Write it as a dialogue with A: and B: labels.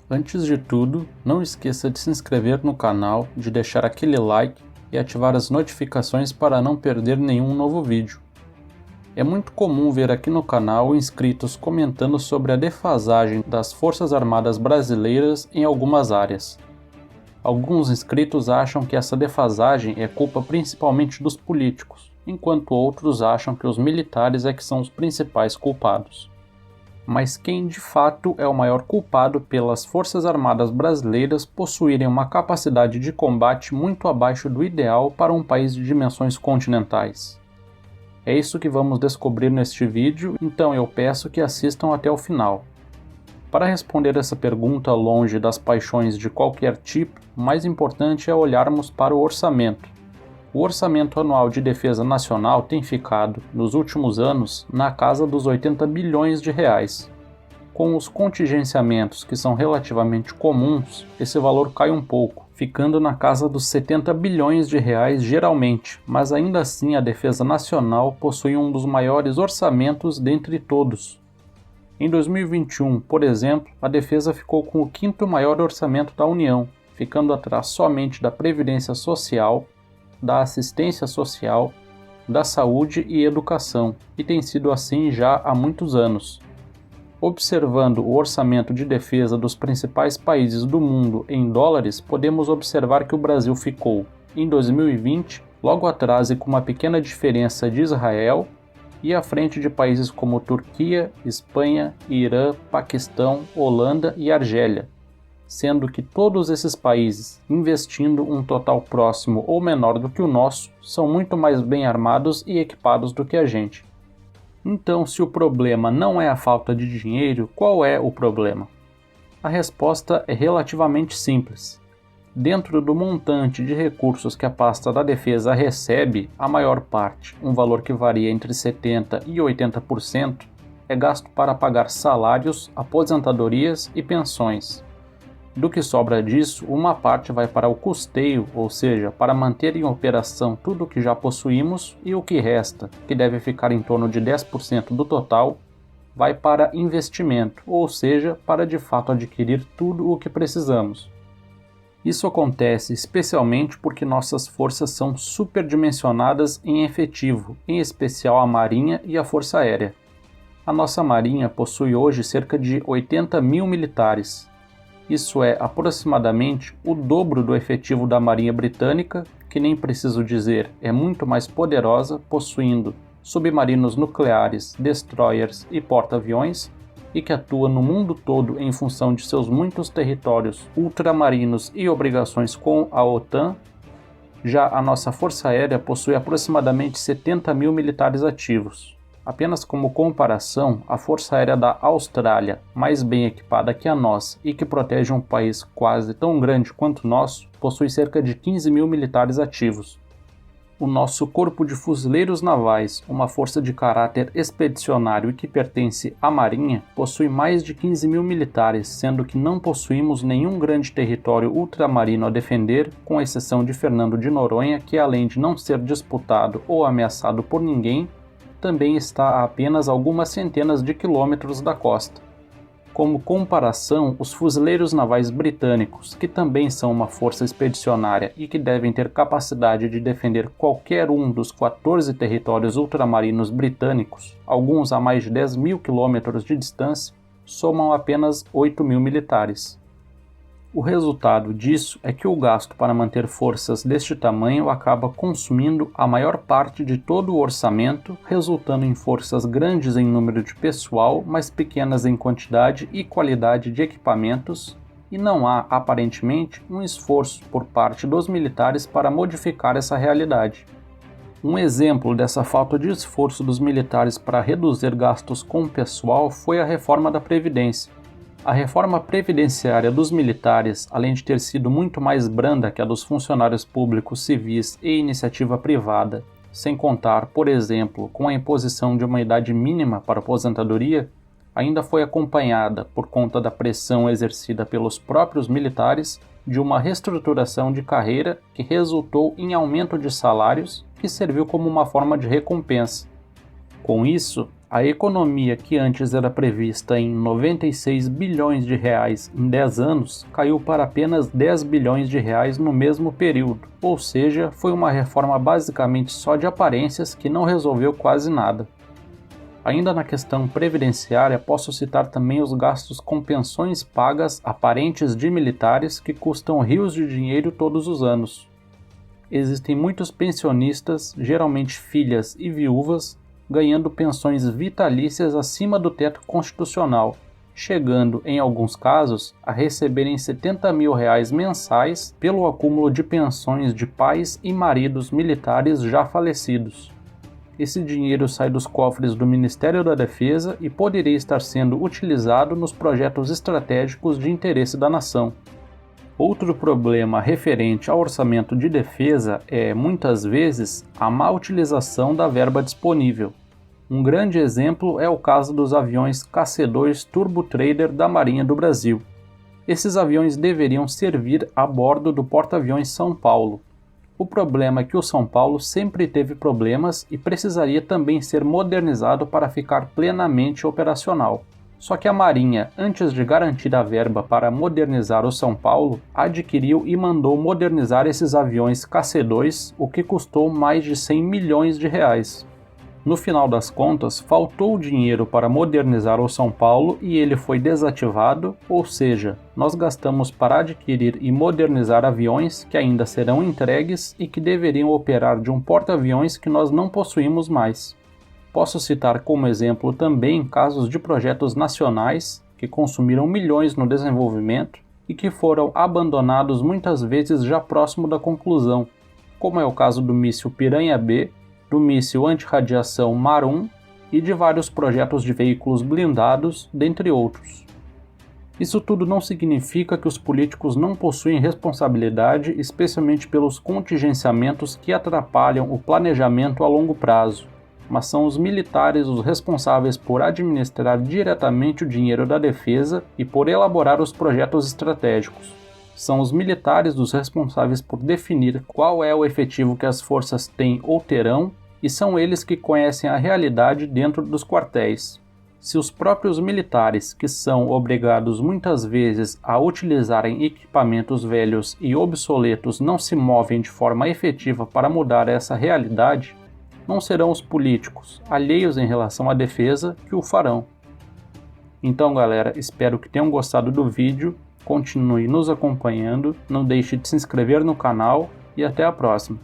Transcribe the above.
A: Antes de tudo, não esqueça de se inscrever no canal, de deixar aquele like e ativar as notificações para não perder nenhum novo vídeo. É muito comum ver aqui no canal inscritos comentando sobre a defasagem das Forças Armadas brasileiras em algumas áreas. Alguns inscritos acham que essa defasagem é culpa principalmente dos políticos, enquanto outros acham que os militares é que são os principais culpados. Mas quem de fato é o maior culpado pelas Forças Armadas brasileiras possuírem uma capacidade de combate muito abaixo do ideal para um país de dimensões continentais? É isso que vamos descobrir neste vídeo, então eu peço que assistam até o final. Para responder essa pergunta longe das paixões de qualquer tipo, o mais importante é olharmos para o orçamento. O orçamento anual de defesa nacional tem ficado, nos últimos anos, na casa dos 80 bilhões de reais. Com os contingenciamentos que são relativamente comuns, esse valor cai um pouco, ficando na casa dos 70 bilhões de reais geralmente, mas ainda assim a defesa nacional possui um dos maiores orçamentos dentre todos. Em 2021, por exemplo, a defesa ficou com o quinto maior orçamento da União, ficando atrás somente da Previdência Social, da Assistência Social, da Saúde e Educação, e tem sido assim já há muitos anos. Observando o orçamento de defesa dos principais países do mundo em dólares, podemos observar que o Brasil ficou, em 2020, logo atrás e com uma pequena diferença de Israel, e à frente de países como Turquia, Espanha, Irã, Paquistão, Holanda e Argélia, sendo que todos esses países, investindo um total próximo ou menor do que o nosso, são muito mais bem armados e equipados do que a gente. Então, se o problema não é a falta de dinheiro, qual é o problema? A resposta é relativamente simples. Dentro do montante de recursos que a pasta da defesa recebe, a maior parte, um valor que varia entre 70% e 80%, é gasto para pagar salários, aposentadorias e pensões. Do que sobra disso, uma parte vai para o custeio, ou seja, para manter em operação tudo o que já possuímos, e o que resta, que deve ficar em torno de 10% do total, vai para investimento, ou seja, para de fato adquirir tudo o que precisamos. Isso acontece especialmente porque nossas forças são superdimensionadas em efetivo, em especial a Marinha e a Força Aérea. A nossa Marinha possui hoje cerca de 80 mil militares. Isso é aproximadamente o dobro do efetivo da Marinha Britânica, que nem preciso dizer é muito mais poderosa, possuindo submarinos nucleares, destroyers e porta-aviões, e que atua no mundo todo em função de seus muitos territórios ultramarinos e obrigações com a OTAN. Já a nossa Força Aérea possui aproximadamente 70 mil militares ativos. Apenas como comparação, a Força Aérea da Austrália, mais bem equipada que a nossa e que protege um país quase tão grande quanto o nosso, possui cerca de 15 mil militares ativos. O nosso Corpo de Fuzileiros Navais, uma força de caráter expedicionário e que pertence à Marinha, possui mais de 15 mil militares, sendo que não possuímos nenhum grande território ultramarino a defender, com exceção de Fernando de Noronha, que além de não ser disputado ou ameaçado por ninguém, também está a apenas algumas centenas de quilômetros da costa. Como comparação, os fuzileiros navais britânicos, que também são uma força expedicionária e que devem ter capacidade de defender qualquer um dos 14 territórios ultramarinos britânicos, alguns a mais de 10 mil quilômetros de distância, somam apenas 8 mil militares. O resultado disso é que o gasto para manter forças deste tamanho acaba consumindo a maior parte de todo o orçamento, resultando em forças grandes em número de pessoal, mas pequenas em quantidade e qualidade de equipamentos, e não há, aparentemente, um esforço por parte dos militares para modificar essa realidade. Um exemplo dessa falta de esforço dos militares para reduzir gastos com o pessoal foi a reforma da Previdência. A reforma previdenciária dos militares, além de ter sido muito mais branda que a dos funcionários públicos civis e iniciativa privada, sem contar, por exemplo, com a imposição de uma idade mínima para aposentadoria, ainda foi acompanhada, por conta da pressão exercida pelos próprios militares, de uma reestruturação de carreira que resultou em aumento de salários, que serviu como uma forma de recompensa. Com isso, a economia que antes era prevista em 96 bilhões de reais em 10 anos caiu para apenas 10 bilhões de reais no mesmo período, ou seja, foi uma reforma basicamente só de aparências que não resolveu quase nada. Ainda na questão previdenciária, posso citar também os gastos com pensões pagas a parentes de militares que custam rios de dinheiro todos os anos. Existem muitos pensionistas, geralmente filhas e viúvas, ganhando pensões vitalícias acima do teto constitucional, chegando, em alguns casos, a receberem 70 mil reais mensais pelo acúmulo de pensões de pais e maridos militares já falecidos. Esse dinheiro sai dos cofres do Ministério da Defesa e poderia estar sendo utilizado nos projetos estratégicos de interesse da nação. Outro problema referente ao orçamento de defesa é, muitas vezes, a má utilização da verba disponível. Um grande exemplo é o caso dos aviões KC-2 Turbo Trader da Marinha do Brasil. Esses aviões deveriam servir a bordo do porta-aviões São Paulo. O problema é que o São Paulo sempre teve problemas e precisaria também ser modernizado para ficar plenamente operacional. Só que a Marinha, antes de garantir a verba para modernizar o São Paulo, adquiriu e mandou modernizar esses aviões KC-2, o que custou mais de 100 milhões de reais. No final das contas, faltou dinheiro para modernizar o São Paulo e ele foi desativado, ou seja, nós gastamos para adquirir e modernizar aviões que ainda serão entregues e que deveriam operar de um porta-aviões que nós não possuímos mais. Posso citar como exemplo também casos de projetos nacionais que consumiram milhões no desenvolvimento e que foram abandonados muitas vezes já próximo da conclusão, como é o caso do míssil Piranha B, do míssil antirradiação Mar-1 e de vários projetos de veículos blindados, dentre outros. Isso tudo não significa que os políticos não possuem responsabilidade, especialmente pelos contingenciamentos que atrapalham o planejamento a longo prazo, mas são os militares os responsáveis por administrar diretamente o dinheiro da defesa e por elaborar os projetos estratégicos. São os militares os responsáveis por definir qual é o efetivo que as forças têm ou terão, e são eles que conhecem a realidade dentro dos quartéis. Se os próprios militares, que são obrigados muitas vezes a utilizarem equipamentos velhos e obsoletos, não se movem de forma efetiva para mudar essa realidade, não serão os políticos, alheios em relação à defesa, que o farão. Então, galera, espero que tenham gostado do vídeo. Continue nos acompanhando, não deixe de se inscrever no canal e até a próxima.